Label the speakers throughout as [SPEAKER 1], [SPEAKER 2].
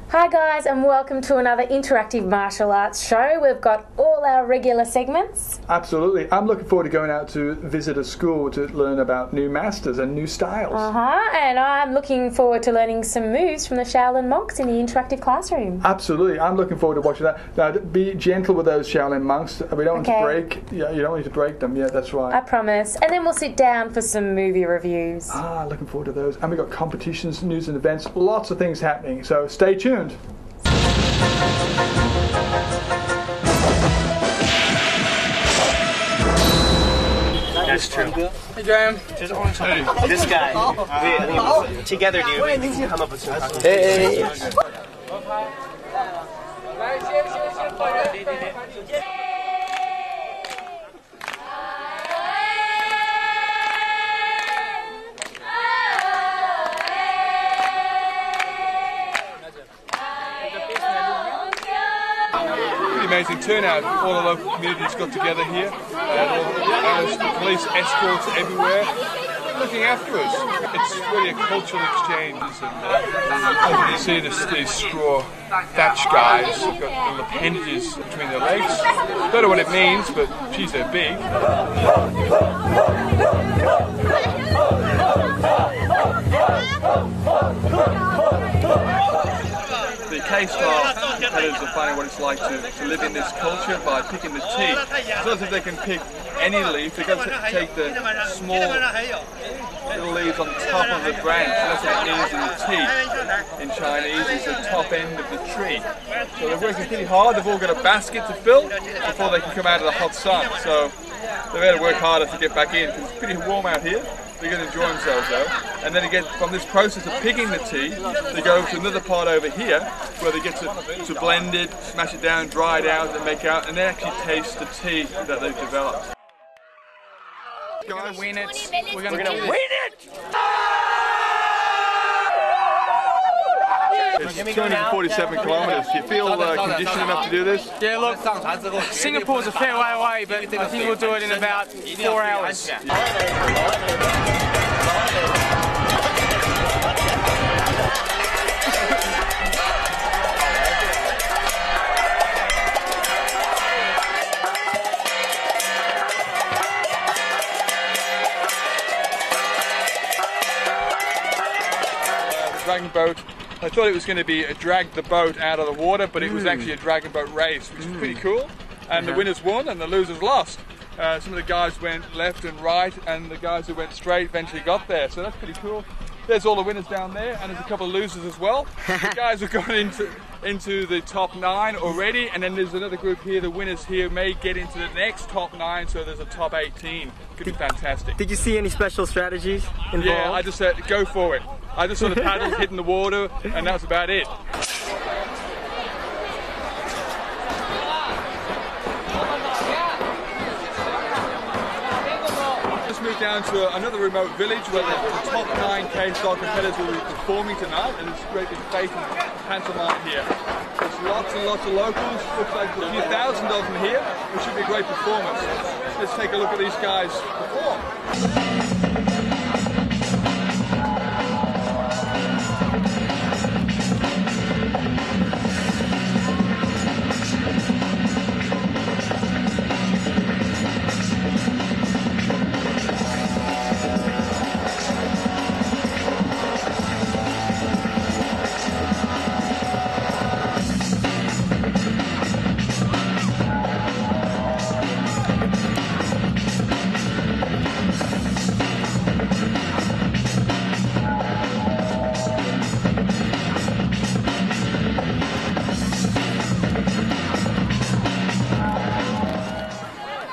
[SPEAKER 1] Hi guys, and welcome to another interactive martial arts show. We've got all our regular segments.
[SPEAKER 2] Absolutely. I'm looking forward to going out to visit a school to learn about new masters and new styles.
[SPEAKER 1] And I'm looking forward to learning some moves from the Shaolin monks in the interactive classroom.
[SPEAKER 2] Absolutely. I'm looking forward to watching that. Now, be gentle with those Shaolin monks. We don't want to break. Yeah, you don't need to break them. Yeah, that's right.
[SPEAKER 1] I promise. And then we'll sit down for some movie reviews.
[SPEAKER 2] Looking forward to those. And we've got competitions, news and events, lots of things happening. So stay tuned.
[SPEAKER 3] That's true. Hey, Graham. Hey. This guy. We together, dude, we come up with some fucking... Hey.
[SPEAKER 4] Amazing turnout. All the local communities got together here, and all the police escorts everywhere looking after us. It's really a cultural exchange, and you see these straw thatch guys have got little appendages between their legs. Don't know what it means, but geez, they're big. The K-style competitors are finding what it's like to live in this culture by picking the tea. It's not as if they can pick any leaf, they've got to take the small little leaves on the top of the branch. That's what it means in the tea in Chinese, is the top end of the tree. So they're working pretty hard, they've all got a basket to fill before they can come out of the hot sun. So they've had to work harder to get back in, because it's pretty warm out here. They're going to enjoy themselves though. And then again, from this process of picking the tea, they go to another part over here where they get to blend it, smash it down, dry it out, and make out, and they actually taste the tea that they've developed.
[SPEAKER 5] We're going to win it. We're going to win it!
[SPEAKER 4] It's 247 kilometres. Do you feel conditioned enough to do this?
[SPEAKER 5] Yeah, look, Singapore's a fair way away, but I think we'll do it in about 4 hours.
[SPEAKER 4] Dragon boat. I thought it was going to be a drag the boat out of the water, but it was actually a dragon boat race, which is pretty cool. And the winners won and the losers lost. Some of the guys went left and right, and the guys who went straight eventually got there, so that's pretty cool. There's all the winners down there, and there's a couple of losers as well. The guys have gone into the top 9 already, and then there's another group here. The winners here may get into the next top 9, so there's a top 18. Could be fantastic.
[SPEAKER 3] Did you see any special strategies involved?
[SPEAKER 4] Yeah, I just said go for it. I just saw the paddles hitting the water, and that was about it. Just moved down to another remote village where the top 9 K-style competitors will be performing tonight, and there's a great big faith and pantomime here. There's lots and lots of locals. Looks like a few thousand of them here, which should be a great performance. Let's take a look at these guys perform.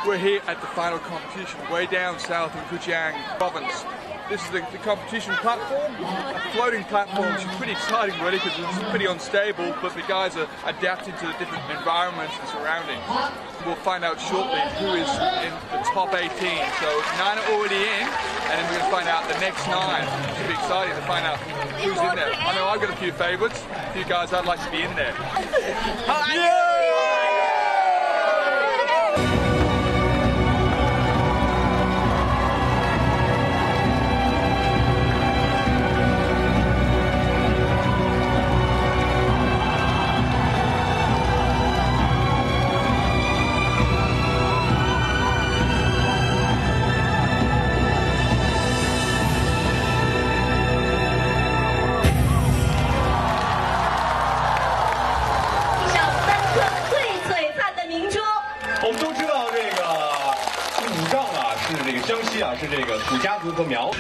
[SPEAKER 4] We're here at the final competition, way down south in Fujian province. This is the competition platform, a floating platform, which is pretty exciting really because it's pretty unstable, but the guys are adapting to the different environments and surroundings. We'll find out shortly who is in the top 18, so 9 are already in, and then we're going to find out the next 9. It should be exciting to find out who's in there. I know I've got a few favourites, a few guys I'd like to be in there. Yeah!
[SPEAKER 6] 是这个土家族和苗。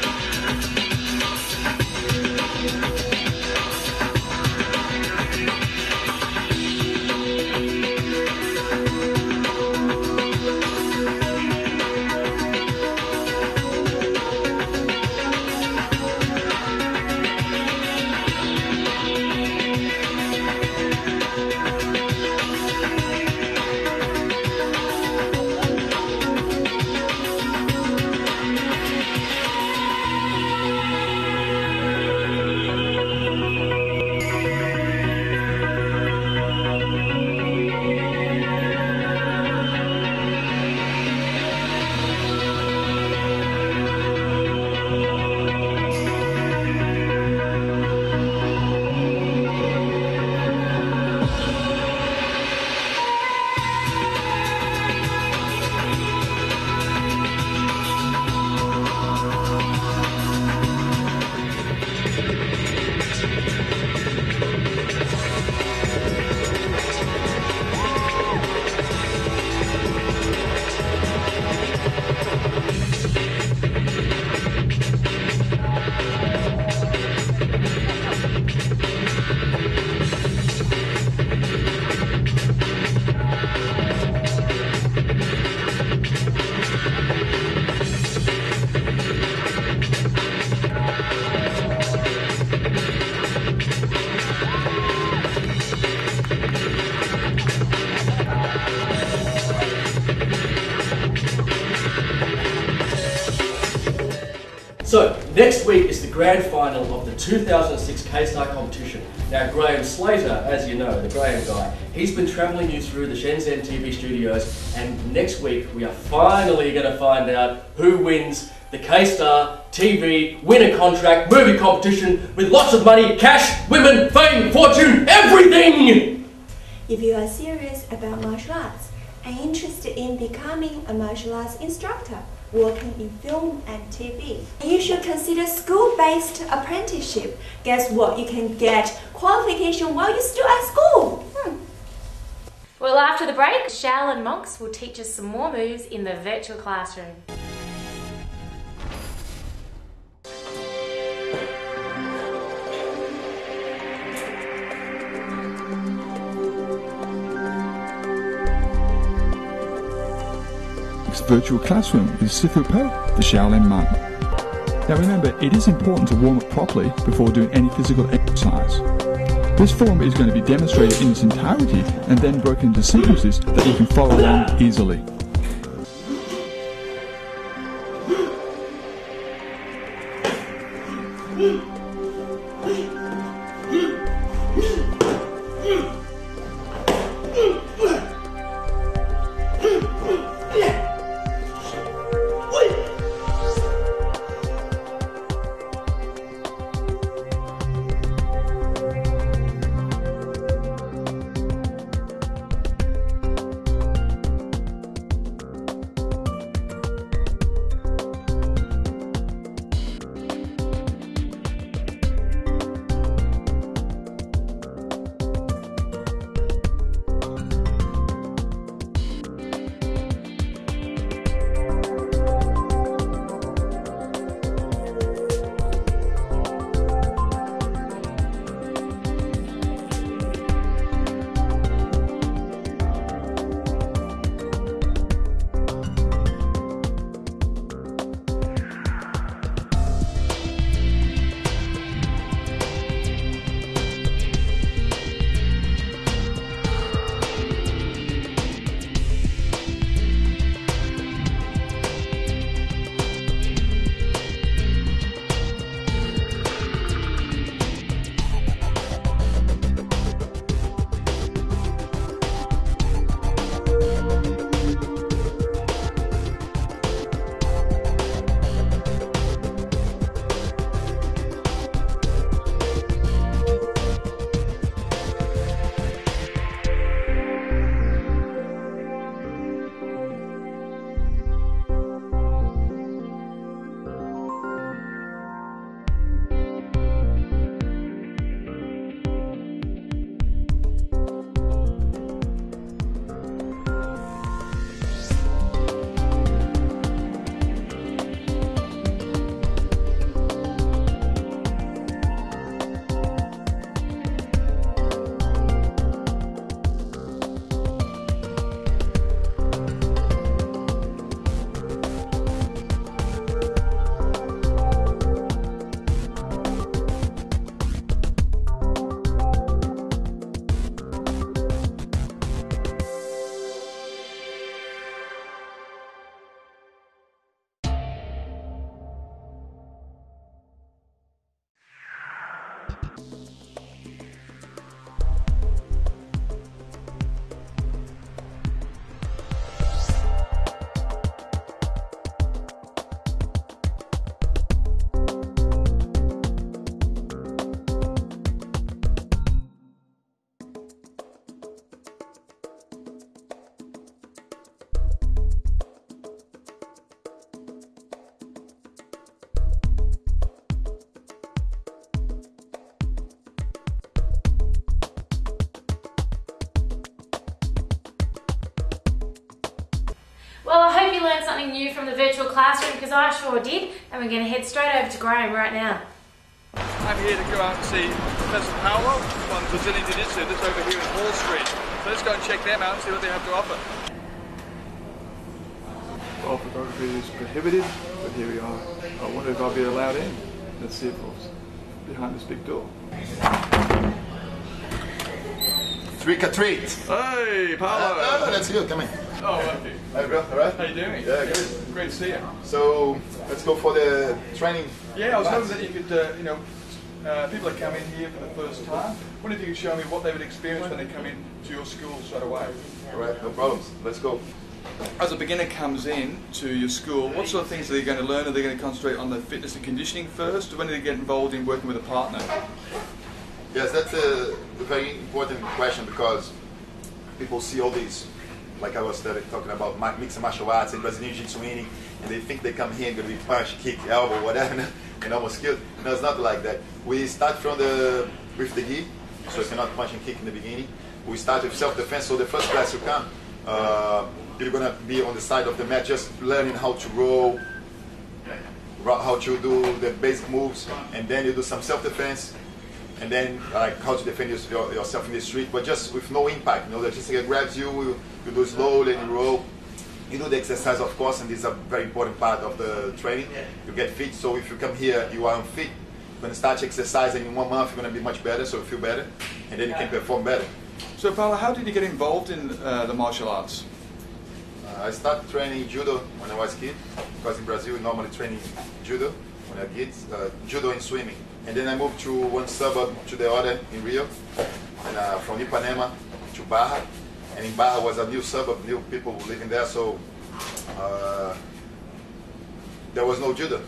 [SPEAKER 7] So, next week is the grand final of the 2006 K-Star competition. Now, Graham Slater, as you know, the Graham guy, he's been travelling you through the Shenzhen TV studios, and next week we are finally going to find out who wins the K-Star TV winner contract movie competition with lots of money, cash, women, fame, fortune, everything!
[SPEAKER 8] If you are serious about martial arts and interested in becoming a martial arts instructor, working in film and TV, you should consider school-based apprenticeship. Guess what? You can get qualification while you're still at school.
[SPEAKER 1] Well, after the break, Shaolin monks will teach us some more moves in the virtual classroom.
[SPEAKER 2] Virtual classroom with Sifu Pe, the Shaolin monk. Now remember, it is important to warm up properly before doing any physical exercise. This form is going to be demonstrated in its entirety and then broken into sequences that you can follow along easily.
[SPEAKER 1] hope you learned something new from the virtual classroom, because I sure did. And we're going to head straight over to Graham right now.
[SPEAKER 4] I'm here to go out and see Professor Paolo from Brazilian Jiu-Jitsu that's over here in Hall Street. So let's go and check them out and see what they have to offer.
[SPEAKER 2] Well, photography is prohibited, but here we are. I wonder if I'll be allowed in. Let's see if it's behind this big door.
[SPEAKER 6] Trick or treat.
[SPEAKER 2] Hey, Paolo.
[SPEAKER 6] That's you. Come in.
[SPEAKER 2] Oh, okay.
[SPEAKER 6] Hey, bro. All right.
[SPEAKER 2] How you doing?
[SPEAKER 6] Yeah, good.
[SPEAKER 2] Great to see you.
[SPEAKER 6] So let's go for the training.
[SPEAKER 2] Yeah, I was hoping that you could, people that come in here for the first time, wonder if you could show me what they would experience when they come in to your school straight away.
[SPEAKER 6] All right, no problems. Let's go.
[SPEAKER 2] As a beginner comes in to your school, what sort of things are they going to learn? Are they going to concentrate on the fitness and conditioning first, or when do they get involved in working with a partner?
[SPEAKER 6] Yes, that's a very important question, because people see all these, like I was talking about mixed martial arts and Brazilian Jiu-Jitsu winning, and they think they come here and going to be punch, kick, elbow, whatever, and almost killed. No, it's not like that. We start from with the gi, so you cannot punch and kick in the beginning. We start with self-defense, so the first class you come, you're going to be on the side of the mat just learning how to roll, how to do the basic moves, and then you do some self-defense, and then like how to defend yourself in the street, but just with no impact. You know, that just grabs you, you do slowly and you roll. You do the exercise, of course, and this is a very important part of the training. You get fit, so if you come here, you are unfit. You're going to start exercising in 1 month, you're going to be much better, so you feel better, and then you can perform better.
[SPEAKER 2] So, Paolo, how did you get involved in the martial arts?
[SPEAKER 6] I started training judo when I was a kid, because in Brazil we normally train judo when I was a kid, judo and swimming. And then I moved to one suburb to the other in Rio, and from Ipanema to Barra. And in Barra was a new suburb, new people living there, so there was no judo.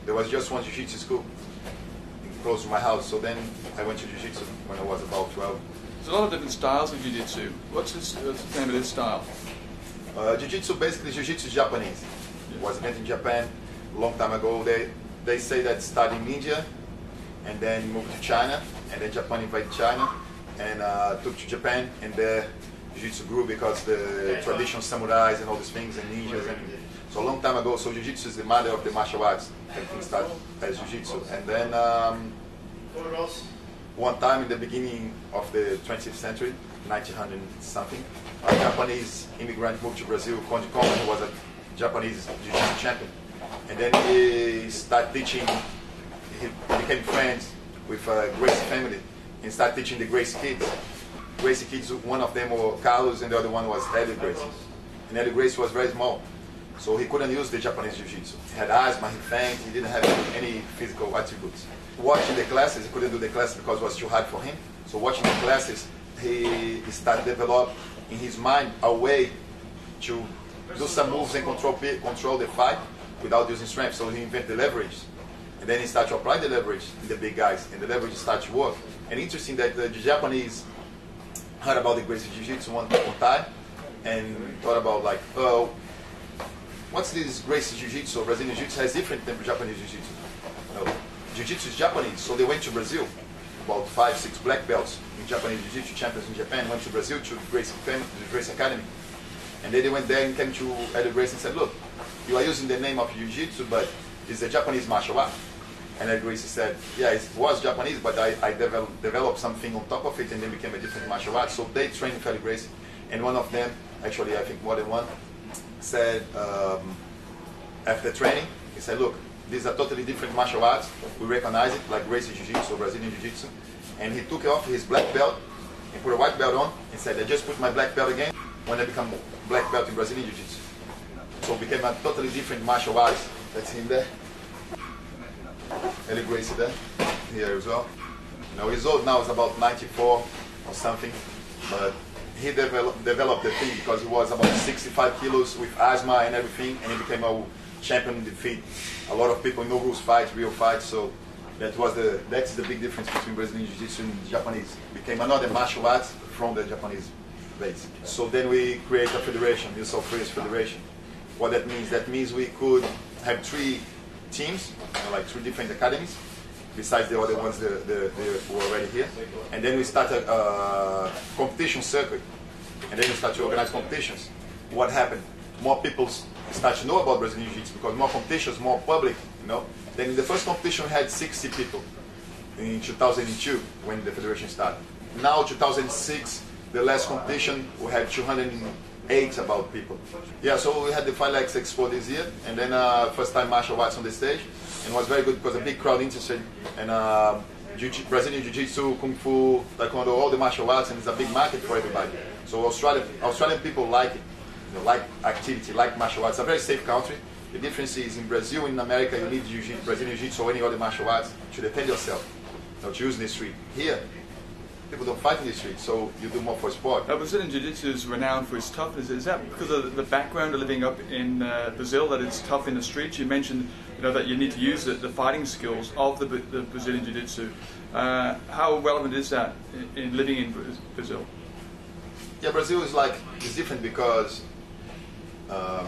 [SPEAKER 6] There was just one jiu-jitsu school close to my house. So then I went to jiu-jitsu when I was about 12.
[SPEAKER 2] There's a lot of different styles of jiu-jitsu. What's the name of this style?
[SPEAKER 6] Jiu-jitsu, basically, jiu-jitsu is Japanese. It was invented in Japan a long time ago. They say that started in India, and then moved to China, and then Japan invaded China, and took to Japan, and there jiu-jitsu grew because the traditional samurais and all these things, and ninjas, and so a long time ago. So jiu-jitsu is the mother of the martial arts. Everything started as jiu-jitsu, and then one time in the beginning of the 20th century, 1900 something, a Japanese immigrant moved to Brazil, Konde Koma, who was a Japanese jiu-jitsu champion, and then he started teaching. He became friends with Gracie family and started teaching the Gracie kids. Gracie kids, one of them was Carlos and the other one was Hélio Gracie. And Hélio Gracie was very small, so he couldn't use the Japanese jiu-jitsu. He had asthma, he fainted, he didn't have any physical attributes. Watching the classes, he couldn't do the classes because it was too hard for him. So watching the classes, he started to develop in his mind a way to do some moves and control the fight without using strength. So he invented the leverage. And then he started to apply the leverage in the big guys, and the leverage started to work. And interesting that the Japanese heard about the Gracie Jiu-Jitsu one time, and thought about like, oh, what's this Gracie Jiu-Jitsu? Brazilian Jiu-Jitsu has different than Japanese Jiu-Jitsu. No, Jiu-Jitsu is Japanese, so they went to Brazil. About 5, 6 black belts in Japanese Jiu-Jitsu champions in Japan went to Brazil to the Gracie Academy. And then they went there and came to Hélio Gracie and said, look, you are using the name of Jiu-Jitsu, but it's a Japanese martial art. And Hélio Gracie said, yeah, it was Japanese, but I developed something on top of it and then became a different martial art. So they trained with Hélio Gracie. And one of them, actually I think more than one, said after training, he said, look, these are totally different martial arts. We recognize it, like Gracie Jiu-Jitsu or Brazilian Jiu-Jitsu. And he took off his black belt and put a white belt on and said, I just put my black belt again when I become black belt in Brazilian Jiu-Jitsu. So it became a totally different martial arts. That's him there. Hélio Gracie there, here as well. You know, he's old now, he's about 94 or something, but he developed the thing because he was about 65 kilos with asthma and everything, and he became a champion in defeat a lot of people in no rules fights, real fights. So that's the big difference between Brazilian Jiu-Jitsu and Japanese. It became another martial arts from the Japanese base. So then we create a federation, New South Wales Federation. What that means we could have 3 teams, like 3 different academies, besides the other ones that were already here. And then we started a competition circuit, and then we started to organize competitions. What happened? More people start to know about Brazilian Jiu-Jitsu because more competitions, more public, you know. Then in the first competition had 60 people in 2002 when the federation started. Now 2006, the last competition, we had 208 about people. Yeah, so we had the Fight Like Expo this year, and then first time martial arts on the stage, and it was very good because a big crowd interested, and Brazilian Jiu-Jitsu, Kung Fu, Taekwondo, all the martial arts, and it's a big market for everybody. So Australian people like it, you know, like activity, like martial arts. It's a very safe country. The difference is in Brazil, in America, you need Brazilian Jiu-Jitsu or any other martial arts to defend yourself, you know, to use in the street. Here, people don't fight in the street, so you do more for sport.
[SPEAKER 4] Brazilian Jiu-Jitsu is renowned for its toughness. Is that because of the background of living up in Brazil, that it's tough in the streets? You mentioned, you know, that you need to use the fighting skills of the Brazilian Jiu-Jitsu. How relevant is that in living in Brazil?
[SPEAKER 6] Yeah, Brazil is different because I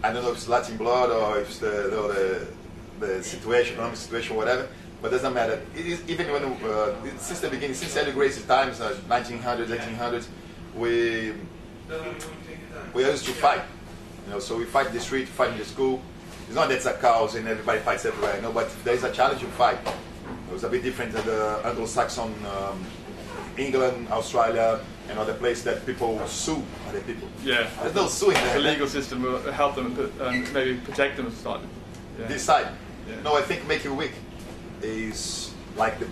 [SPEAKER 6] don't know if it's Latin blood or if it's the situation, economic situation, whatever. But it doesn't matter. It is, even when since the beginning, since Hélio Gracie's times, 1900s, 1800s, we used to fight. You know, so we fight in the street, fight in the school. It's not that it's a chaos and everybody fights everywhere. No, but if there is a challenge, you fight. It was a bit different than the Anglo-Saxon, England, Australia, and other places that people sue other people.
[SPEAKER 4] Yeah.
[SPEAKER 6] There's no suing there.
[SPEAKER 4] The legal system will help them and maybe protect them. Yeah.
[SPEAKER 6] This side.
[SPEAKER 4] Yeah.
[SPEAKER 6] No, I think make you weak is like the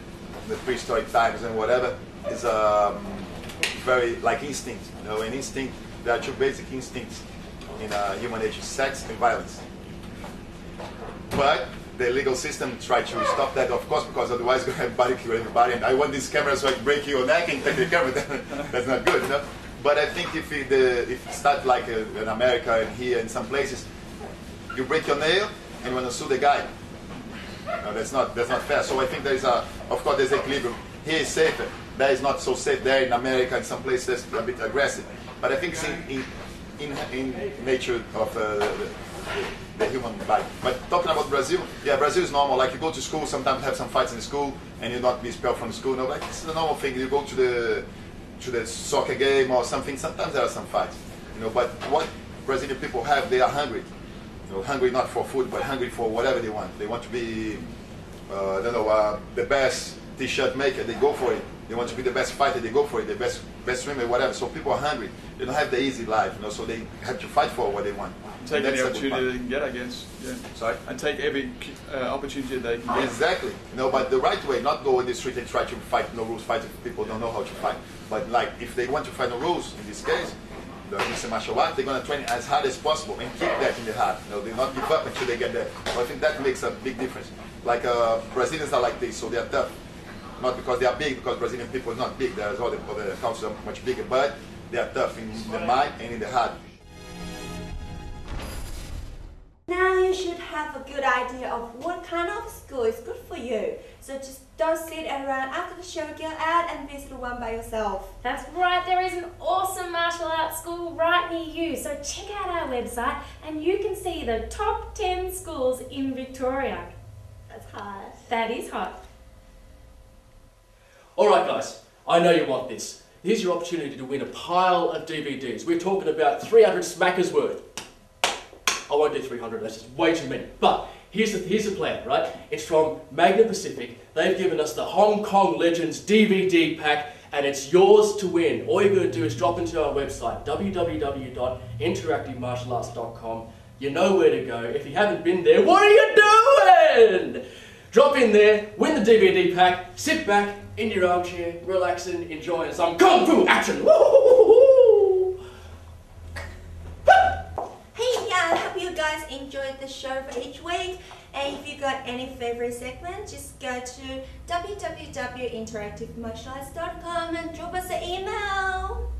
[SPEAKER 6] prehistoric times and whatever is very like instinct. You know, an instinct. There are two basic instincts in human nature: sex and violence. But the legal system try to stop that, of course, because otherwise everybody kill everybody. And I want this camera so I can break your neck and take the camera. That's not good, you know. But I think if it start like in America and here in some places, you break your nail and you want to sue the guy. No, that's not fair. So I think there is of course there's equilibrium. Here is safer. That is not so safe. There in America, in some places, a bit aggressive. But I think it's in nature of the human body. But talking about Brazil, yeah, Brazil is normal. Like you go to school, sometimes have some fights in the school, and you not be expelled from the school. No, like it's a normal thing. You go to the soccer game or something. Sometimes there are some fights, you know. But what Brazilian people have, they are hungry. You know, hungry not for food, but hungry for whatever they want. They want to be, I don't know, the best T-shirt maker. They go for it. They want to be the best fighter. They go for it. The best swimmer, whatever. So people are hungry. They don't have the easy life, you know. So they have to fight for what they want.
[SPEAKER 4] Take any opportunity they can get, I guess. Yeah.
[SPEAKER 6] Sorry?
[SPEAKER 4] And take every opportunity they can get.
[SPEAKER 6] Exactly. You know, but the right way, not go in the street and try to fight no rules, fight if people don't know how to fight. But like, if they want to fight no rules, in this case, the martial art, they're going to train as hard as possible and keep that in the heart. You know, they not give up until they get there. So I think that makes a big difference. Like Brazilians are like this, so they are tough. Not because they are big, because Brazilian people are not big. There's other cultures are much bigger, but they are tough in the mind and in the heart.
[SPEAKER 8] Now you should have a good idea of what kind of school is good for you. So just don't sit around after the show, go out and visit one by yourself.
[SPEAKER 1] That's right, there is an awesome martial arts school right near you. So check out our website and you can see the top 10 schools in Victoria.
[SPEAKER 8] That's hot.
[SPEAKER 1] That is hot.
[SPEAKER 7] Alright guys, I know you want this. Here's your opportunity to win a pile of DVDs. We're talking about 300 smackers worth. I won't do 300, that's just way too many. But here's the plan, right? It's from Magnum Pacific. They've given us the Hong Kong Legends DVD pack, and it's yours to win. All you're going to do is drop into our website, www.interactivemartialarts.com. You know where to go. If you haven't been there, what are you doing? Drop in there, win the DVD pack, sit back in your armchair, relaxing, enjoying some Kung Fu action. Woo-hoo-hoo-hoo-hoo.
[SPEAKER 8] Hey, yeah, I hope you guys enjoyed the show for each week. And if you got any favorite segment, just go to www.interactivemartialarts.com and drop us an email.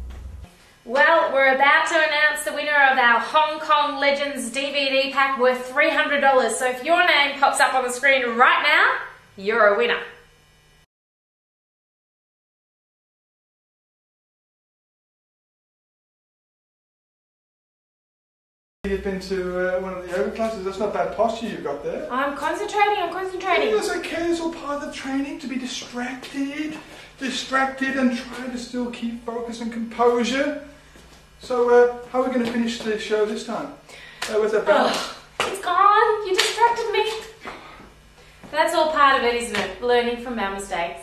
[SPEAKER 1] Well, we're about to announce the winner of our Hong Kong Legends DVD pack worth $300. So if your name pops up on the screen right now, you're a winner.
[SPEAKER 2] You've been to one of the yoga classes. That's not bad posture you've got there.
[SPEAKER 1] I'm concentrating.
[SPEAKER 2] Yeah, that's okay. It's all part of the training to be distracted and try to still keep focus and composure. So, how are we going to finish the show this time? Hey, what's that about?
[SPEAKER 1] It's gone. You distracted me. That's all part of it, isn't it? Learning from our mistakes.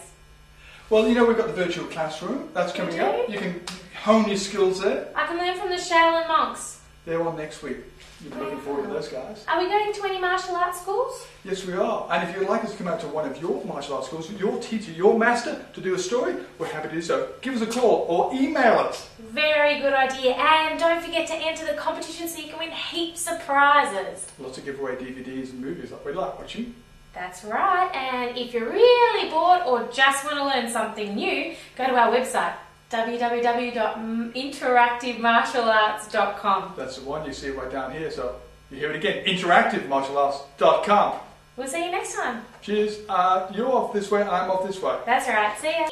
[SPEAKER 2] Well, you know, we've got the virtual classroom. That's coming up. You can hone your skills there.
[SPEAKER 1] I can learn from the Shaolin monks.
[SPEAKER 2] They're on next week. You'll be looking forward to those guys.
[SPEAKER 1] Are we going to any martial arts schools?
[SPEAKER 2] Yes, we are. And if you'd like us to come out to one of your martial arts schools, your teacher, your master, to do a story, we're happy to do so. Give us a call or email us.
[SPEAKER 1] Very good idea. And don't forget to enter the competition so you can win heaps of prizes.
[SPEAKER 2] Lots of giveaway DVDs and movies that we like watching.
[SPEAKER 1] That's right. And if you're really bored or just want to learn something new, go to our website, www.interactivemartialarts.com.
[SPEAKER 2] That's the one. You see it right down here. So you hear it again, interactivemartialarts.com.
[SPEAKER 1] We'll see you next time.
[SPEAKER 2] Cheers. You're off this way, I'm off this way.
[SPEAKER 1] That's right. See ya.